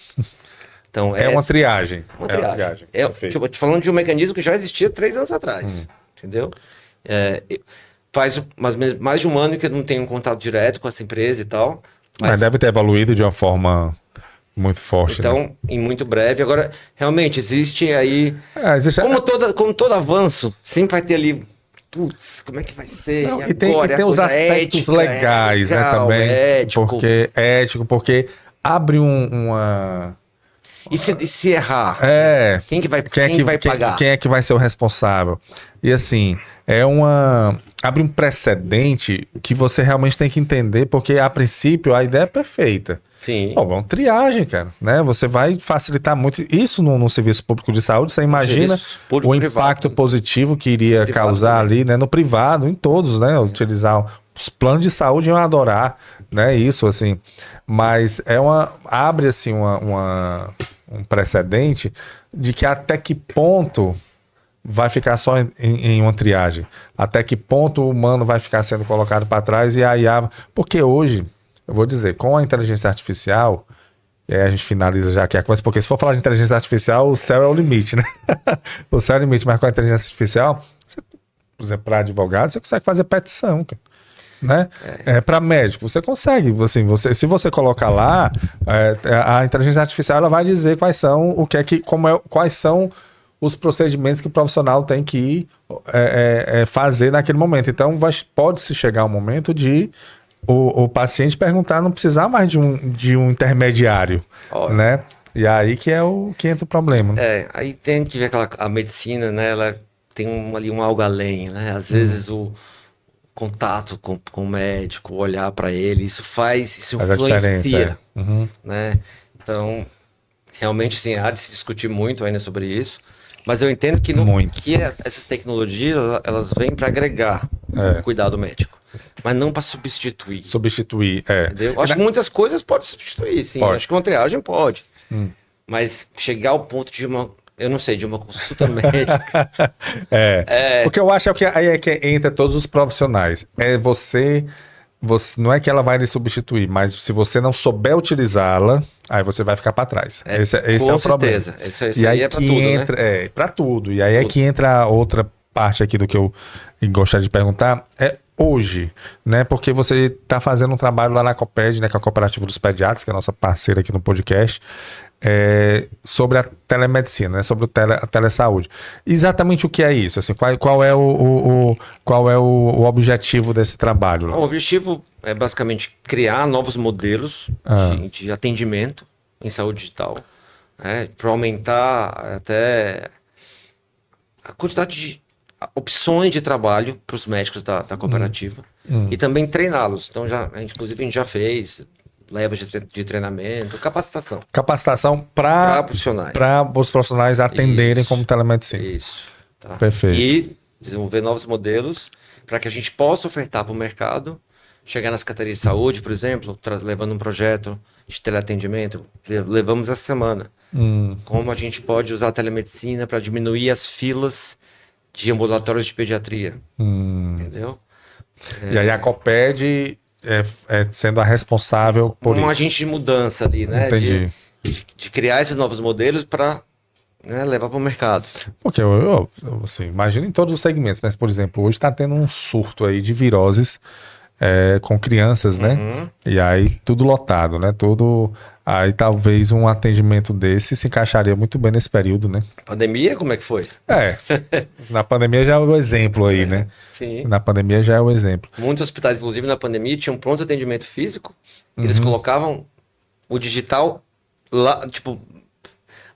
Então, uma triagem. Uma triagem. Tipo, tô falando de um mecanismo que já existia 3 anos atrás. Entendeu? Faz mais de um ano que eu não tenho um contato direto com essa empresa e tal. Mas deve ter evoluído de uma forma muito forte. Então, em muito breve. Agora, realmente, existe aí... Como todo avanço, sempre vai ter ali... Putz, como é que vai ser? Não, e tem os aspectos legais, né, também. Porque abre uma... E se errar? Quem vai pagar? Quem é que vai ser o responsável? E assim, abre um precedente que você realmente tem que entender, porque a princípio a ideia é perfeita. Sim. Bom, triagem, cara, né? Você vai facilitar muito isso no serviço público de saúde. Você imagina o impacto positivo que iria causar ali, né? No privado, em todos, né? Utilizar os planos de saúde, iam adorar, né? Isso, assim. Mas abre, assim, um precedente de que até que ponto vai ficar só em uma triagem. Até que ponto o humano vai ficar sendo colocado para trás e a IA... Porque hoje, eu vou dizer, com a inteligência artificial, e aí a gente finaliza já aqui a conversa, porque se for falar de inteligência artificial, o céu é o limite, né? O céu é o limite, mas com a inteligência artificial, por exemplo, para advogado, você consegue fazer petição, cara. Né? Para médico, você consegue, assim, se você colocar lá, a inteligência artificial ela vai dizer quais são quais são os procedimentos que o profissional tem que ir fazer naquele momento. Então pode-se chegar um momento de o paciente perguntar, não precisar mais de um intermediário, né? E aí que entra o problema. Aí tem que ver a medicina, né? Ela tem ali um algo além, né? Às vezes o contato com o médico, olhar para ele, isso influencia, né? Então, realmente, assim, há de se discutir muito ainda sobre isso, mas eu entendo que essas tecnologias, elas vêm para agregar o cuidado médico, mas não para substituir. Entendeu? Acho que muitas coisas podem substituir, sim. Acho que uma triagem pode, mas chegar ao ponto de uma consulta médica. Porque eu acho que aí é que entra todos os profissionais. Você não é que ela vai lhe substituir, mas se você não souber utilizá-la, aí você vai ficar para trás. Esse é o problema. Com certeza. Isso aí é para tudo, entra, né? Para tudo. E aí é que entra a outra parte aqui do que eu gostaria de perguntar. Hoje, né? Porque você está fazendo um trabalho lá na COPED, né? Que é a Cooperativa dos Pediatras, que é a nossa parceira aqui no podcast. Sobre a telemedicina, né? Sobre a telesaúde. Exatamente o que é isso? Assim, qual é o objetivo desse trabalho? O objetivo é basicamente criar novos modelos de atendimento em saúde digital, né? Para aumentar até a quantidade de opções de trabalho para os médicos da cooperativa e também treiná-los. Então, inclusive, a gente já fez levas de treinamento, capacitação. Capacitação para os profissionais atenderem como telemedicina. Isso. Tá? Perfeito. E desenvolver novos modelos para que a gente possa ofertar para o mercado, chegar nas secretarias de saúde, por exemplo, levando um projeto de teleatendimento, levamos essa semana. Como a gente pode usar a telemedicina para diminuir as filas de ambulatórios de pediatria. Entendeu? E aí a Coped sendo a responsável por isso. Um agente de mudança ali, né? Entendi. De criar esses novos modelos para levar para o mercado. Porque eu assim, imagino em todos os segmentos, mas, por exemplo, hoje está tendo um surto aí de viroses com crianças, né? E aí tudo lotado, né? Aí talvez um atendimento desse se encaixaria muito bem nesse período, né? Pandemia, como é que foi? Na pandemia já é o exemplo aí, né? Sim. Na pandemia já é o exemplo. Muitos hospitais, inclusive na pandemia, tinham pronto atendimento físico. Eles colocavam o digital lá, tipo,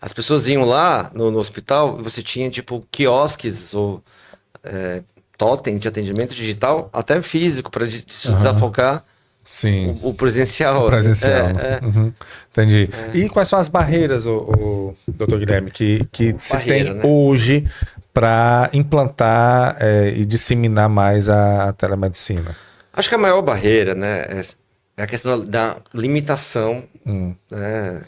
as pessoas iam lá no hospital e você tinha, tipo, quiosques ou totem de atendimento digital, até físico, para se desafogar. Sim. O presencial. O presencial. Entendi. E quais são as barreiras, doutor Guilherme, que se tem, né, hoje para implantar e disseminar mais a telemedicina? Acho que a maior barreira, né, é a questão da limitação, né,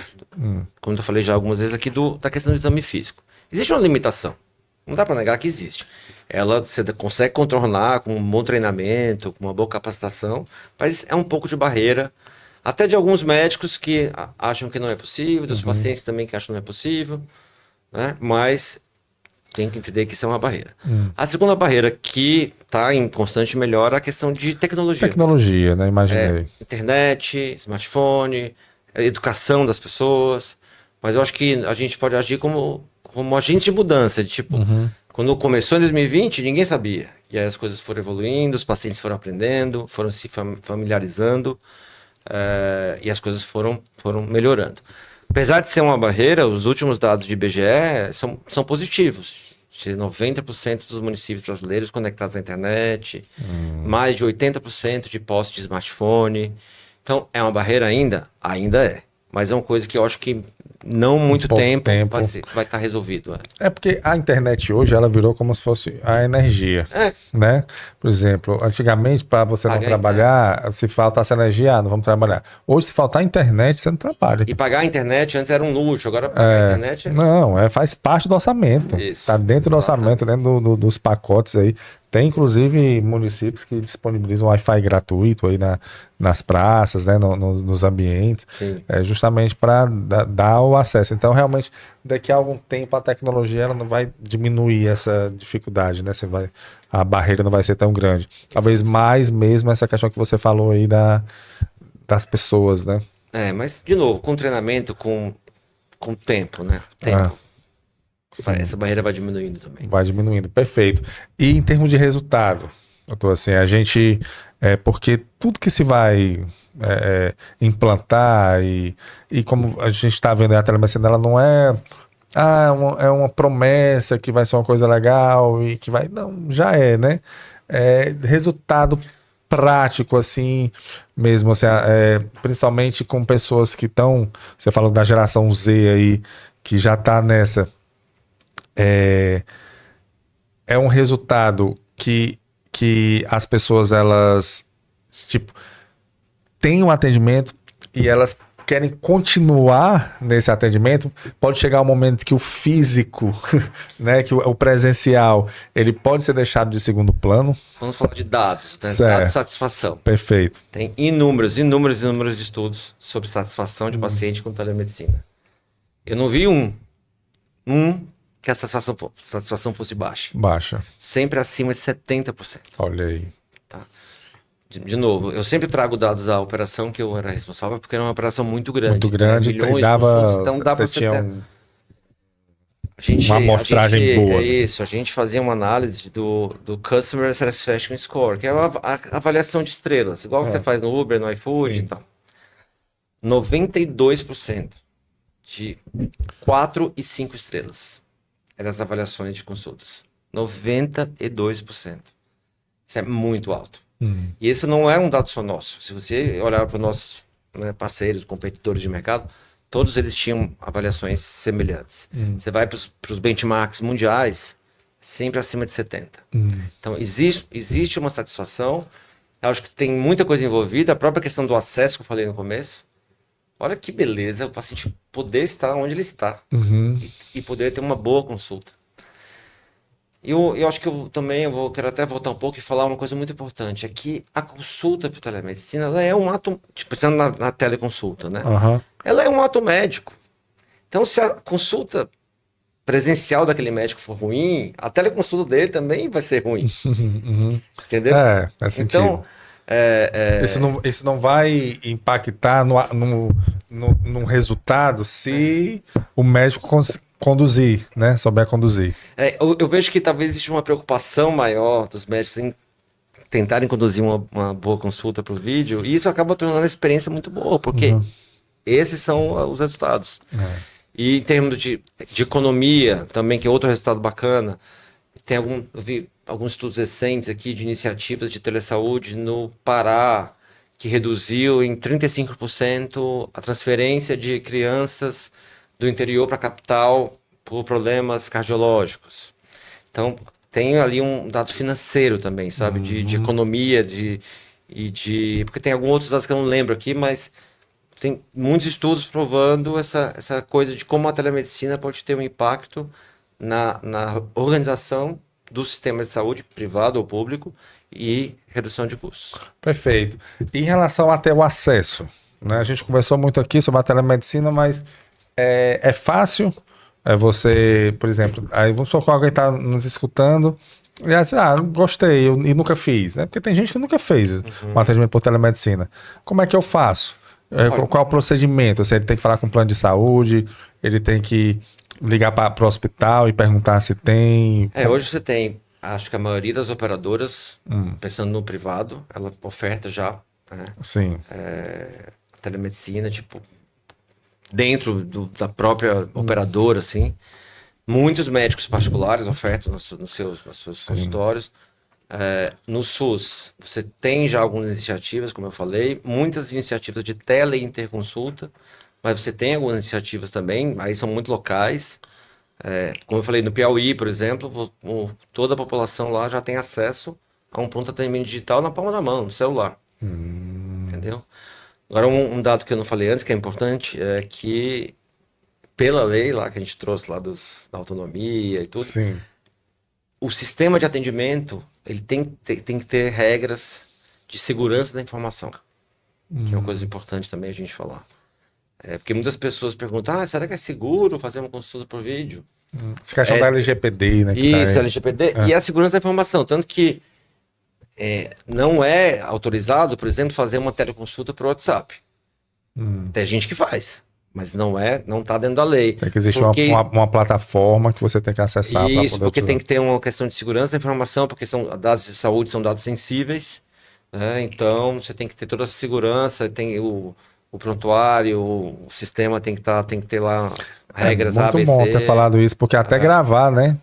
como eu falei já algumas vezes aqui, da questão do exame físico. Existe uma limitação. Não dá para negar que existe. Ela você consegue contornar com um bom treinamento, com uma boa capacitação, mas é um pouco de barreira, até de alguns médicos que acham que não é possível, dos pacientes também que acham que não é possível, né? Mas tem que entender que isso é uma barreira. A segunda barreira que está em constante melhora é a questão de tecnologia. Tecnologia, né? Imaginei. Internet, smartphone, educação das pessoas, mas eu acho que a gente pode agir como agente de mudança, de tipo... Quando começou em 2020, ninguém sabia. E aí as coisas foram evoluindo, os pacientes foram aprendendo, foram se familiarizando, e as coisas foram melhorando. Apesar de ser uma barreira, os últimos dados de IBGE são positivos. 90% dos municípios brasileiros conectados à internet, mais de 80% de posse de smartphone. Então, é uma barreira ainda? Ainda é. Mas é uma coisa que eu acho que não muito tempo vai estar resolvido. É porque a internet hoje ela virou como se fosse a energia, né? Por exemplo, antigamente para você não trabalhar, se faltasse energia, não vamos trabalhar. Hoje se faltar internet, você não trabalha. E pagar a internet antes era um luxo, agora pagar a internet... Não, faz parte do orçamento. Está dentro do orçamento, dentro dos pacotes aí. Tem, inclusive, municípios que disponibilizam Wi-Fi gratuito aí nas praças, né, nos ambientes, justamente para dar o acesso. Então, realmente, daqui a algum tempo, a tecnologia ela não vai diminuir essa dificuldade, né? A barreira não vai ser tão grande. Talvez mais mesmo essa questão que você falou aí das pessoas, né? Mas, de novo, com treinamento, com tempo, né? Essa barreira vai diminuindo também. Vai diminuindo, perfeito. E em termos de resultado, doutor, assim, a gente... porque tudo que se vai implantar e como a gente está vendo a telemedicina, ela não é uma promessa que vai ser uma coisa legal e que vai... Não, já né? Resultado prático, assim, mesmo, assim, principalmente com pessoas que estão... Você falou da geração Z aí, que já está nessa... É um resultado que as pessoas, elas, tipo, têm um atendimento e elas querem continuar nesse atendimento. Pode chegar um momento que o físico, né, que o presencial, ele pode ser deixado de segundo plano. Vamos falar de dados, né? Dados de satisfação. Perfeito. Tem inúmeros estudos sobre satisfação de paciente com telemedicina. Eu não vi que a satisfação fosse baixa. Sempre acima de 70%. Olha aí. Tá? De novo, eu sempre trago dados da operação que eu era responsável, porque era uma operação muito grande. Muito grande, né? Milhões de consultas, então dá para você ter... uma amostragem boa. É isso, a gente fazia uma análise do Customer Satisfaction Score, que é a avaliação de estrelas, igual que você faz no Uber, no iFood e tal. 92% de 4 e 5 estrelas. Eram as avaliações de consultas. 92%. Isso é muito alto. E esse não é um dado só nosso. Se você olhar para os nossos parceiros, competidores de mercado, todos eles tinham avaliações semelhantes. Você vai para os benchmarks mundiais, sempre acima de 70. Então, existe uma satisfação. Eu acho que tem muita coisa envolvida. A própria questão do acesso que eu falei no começo. Olha que beleza o paciente poder estar onde ele está. E poder ter uma boa consulta. Eu acho que quero até voltar um pouco e falar uma coisa muito importante. É que a consulta por telemedicina, ela é um ato, tipo, pensando na teleconsulta, né? Ela é um ato médico. Então, se a consulta presencial daquele médico for ruim, a teleconsulta dele também vai ser ruim. Entendeu? Faz sentido. Então, Isso não vai impactar no resultado se o médico conduzir, né? Souber conduzir. Eu vejo que talvez exista uma preocupação maior dos médicos em tentarem conduzir uma boa consulta por vídeo, e isso acaba tornando a experiência muito boa, porque esses são os resultados. E em termos de economia, também, que é outro resultado bacana, eu vi alguns estudos recentes aqui de iniciativas de telesaúde no Pará, que reduziu em 35% a transferência de crianças do interior para a capital por problemas cardiológicos. Então, tem ali um dado financeiro também, sabe? De economia, porque tem alguns outros dados que eu não lembro aqui, mas tem muitos estudos provando essa coisa de como a telemedicina pode ter um impacto na organização do sistema de saúde, privado ou público, e redução de custos. Perfeito. Em relação até o acesso, né? A gente conversou muito aqui sobre a telemedicina, mas é fácil você, por exemplo, aí vamos supor que alguém está nos escutando e diz, gostei, e nunca fiz, né? Porque tem gente que nunca fez um atendimento por telemedicina. Como é que eu faço? Qual é o procedimento? Ele tem que falar com o plano de saúde, ele tem que ligar para o hospital e perguntar se tem... Hoje você tem, acho que a maioria das operadoras, pensando no privado, ela oferta já, né? Sim. Telemedicina, tipo, dentro da própria operadora, assim. Muitos médicos particulares ofertam nos seus consultórios. No SUS, você tem já algumas iniciativas, como eu falei, muitas iniciativas de tele-interconsulta, mas você tem algumas iniciativas também, aí são muito locais. Como eu falei, no Piauí, por exemplo, toda a população lá já tem acesso a um pronto atendimento digital na palma da mão, no celular. Entendeu? Agora, um dado que eu não falei antes, que é importante, é que pela lei lá que a gente trouxe lá da autonomia e tudo, Sim. O sistema de atendimento ele tem que ter regras de segurança da informação, que é uma coisa importante também a gente falar. Porque muitas pessoas perguntam, será que é seguro fazer uma consulta por vídeo? Essa questão da LGPD, né? Isso, LGPD, e a segurança da informação, tanto que não é autorizado, por exemplo, fazer uma teleconsulta por WhatsApp. Tem gente que faz, mas não está dentro da lei. Tem que existir uma plataforma que você tem que acessar. Isso, porque tem que ter uma questão de segurança da informação, porque dados de saúde são dados sensíveis, né? Então você tem que ter toda essa segurança, tem o prontuário, o sistema tem que ter lá regras muito ABC. Muito bom ter falado isso, porque até gravar, né?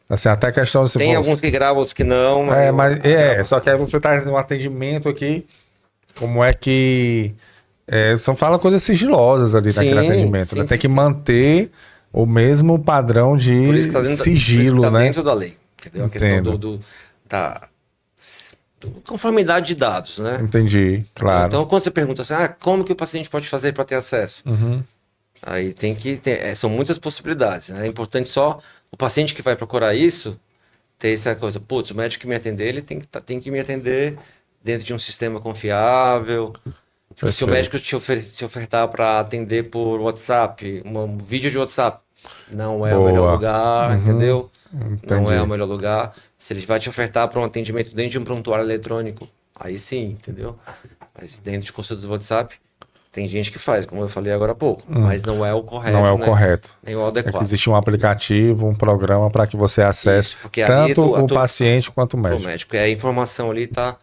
Assim, até a questão de... Tem alguns que gravam, outros que não. Só que aí você tá fazendo um atendimento aqui, como é que... fala coisas sigilosas ali naquele atendimento, né? Tem que manter o mesmo padrão de sigilo, né? Dentro da lei, entendeu? A questão da conformidade de dados, né? Entendi, claro. Então, quando você pergunta assim, como que o paciente pode fazer para ter acesso? Aí tem que ter, são muitas possibilidades, né? É importante só o paciente que vai procurar isso ter essa coisa, o médico que me atender, ele tem que me atender dentro de um sistema confiável. Se o médico te ofertar para atender por WhatsApp, um vídeo de WhatsApp, não é o melhor lugar, entendeu? Entendi. Não é o melhor lugar. Se ele vai te ofertar para um atendimento dentro de um prontuário eletrônico, aí sim, entendeu? Mas dentro de consulta do WhatsApp, tem gente que faz, como eu falei agora há pouco, mas não é o correto. Não é o correto. Nem o adequado. É que existe um aplicativo, um programa para que você acesse tanto o paciente quanto o médico. Porque a informação ali tá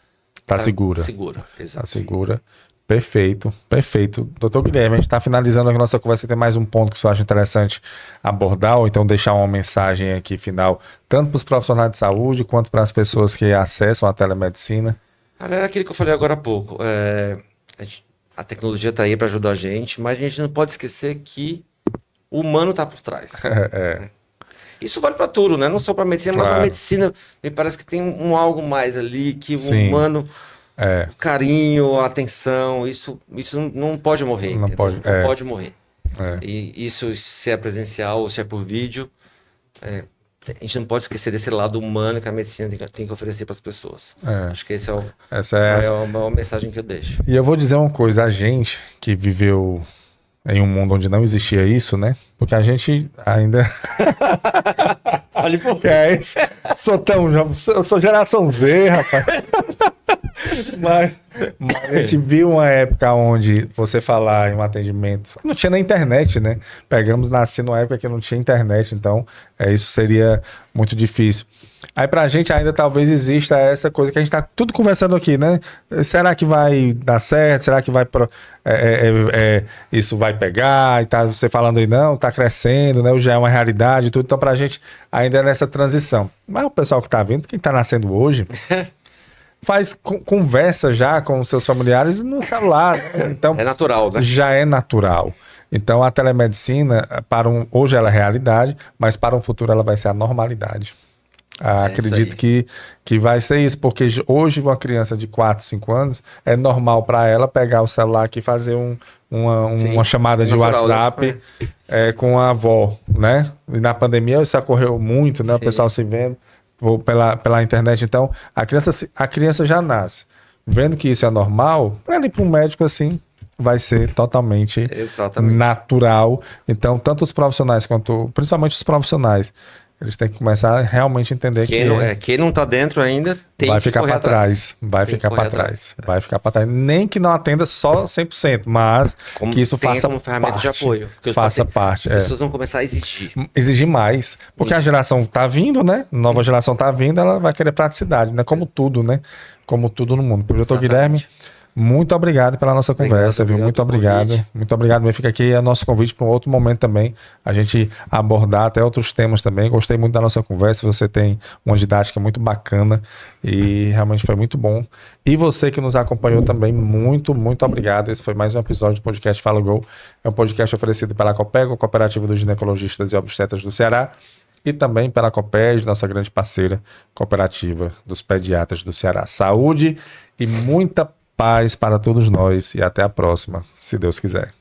segura. Segura, exato. Tá segura. Perfeito, perfeito. Doutor Guilherme, a gente está finalizando a nossa conversa. Tem mais um ponto que você acha interessante abordar, ou então deixar uma mensagem aqui final, tanto para os profissionais de saúde, quanto para as pessoas que acessam a telemedicina? É aquilo que eu falei agora há pouco. A tecnologia está aí para ajudar a gente, mas a gente não pode esquecer que o humano está por trás. Isso vale para tudo, né? Não só para medicina, mas a medicina me parece que tem algo mais ali, que o humano, o carinho, a atenção, isso não pode morrer. Não pode morrer. E isso, se é presencial ou se é por vídeo, a gente não pode esquecer desse lado humano que a medicina tem que oferecer para as pessoas. Acho que essa é a maior mensagem que eu deixo. E eu vou dizer uma coisa, a gente que viveu em um mundo onde não existia isso, né? Porque a gente ainda... Olha por quê? Eu sou geração Z, rapaz. Mas a gente viu uma época onde você falar em um atendimento... Não tinha na internet, né? Nasci numa época que não tinha internet, então isso seria muito difícil. Aí pra gente ainda talvez exista essa coisa que a gente tá tudo conversando aqui, né? Será que vai dar certo? Será que isso vai pegar? E tá você falando aí, não, tá crescendo, né? Já é uma realidade e tudo. Então pra gente ainda é nessa transição. Mas o pessoal que tá vendo, quem tá nascendo hoje... faz conversa já com os seus familiares no celular. Né? Então, é natural, né? Já é natural. Então, a telemedicina, hoje ela é realidade, mas para um futuro ela vai ser a normalidade. Acredito que vai ser isso, porque hoje uma criança de 4, 5 anos, é normal para ela pegar o celular aqui e fazer uma chamada de WhatsApp com a avó, né? E na pandemia isso ocorreu muito, né? Sim. O pessoal se vendo pela internet. Então, a criança já nasce vendo que isso é normal, para ela ir para um médico assim, vai ser totalmente natural. Então, tanto os profissionais quanto, principalmente os profissionais, eles têm que começar a realmente entender quem não está dentro ainda tem vai que ficar para trás. Vai ficar para trás. Vai ficar para trás. Nem que não atenda só 100%, mas que isso faça como ferramenta de apoio. Faça parte. As pessoas vão começar a exigir. Exigir mais. Porque a geração está vindo, né? Nova geração está vindo, ela vai querer praticidade, né? Como tudo, né? Como tudo no mundo. Doutor Guilherme, muito obrigado pela nossa conversa, viu? Muito obrigado. Muito obrigado. Fica aqui o nosso convite para um outro momento também, a gente abordar até outros temas também. Gostei muito da nossa conversa. Você tem uma didática muito bacana e realmente foi muito bom. E você que nos acompanhou também, muito, muito obrigado. Esse foi mais um episódio do podcast Fala Go. É um podcast oferecido pela Copego, Cooperativa dos Ginecologistas e Obstetras do Ceará, e também pela Copeg, nossa grande parceira, Cooperativa dos Pediatras do Ceará. Saúde e muita paz para todos nós e até a próxima, se Deus quiser.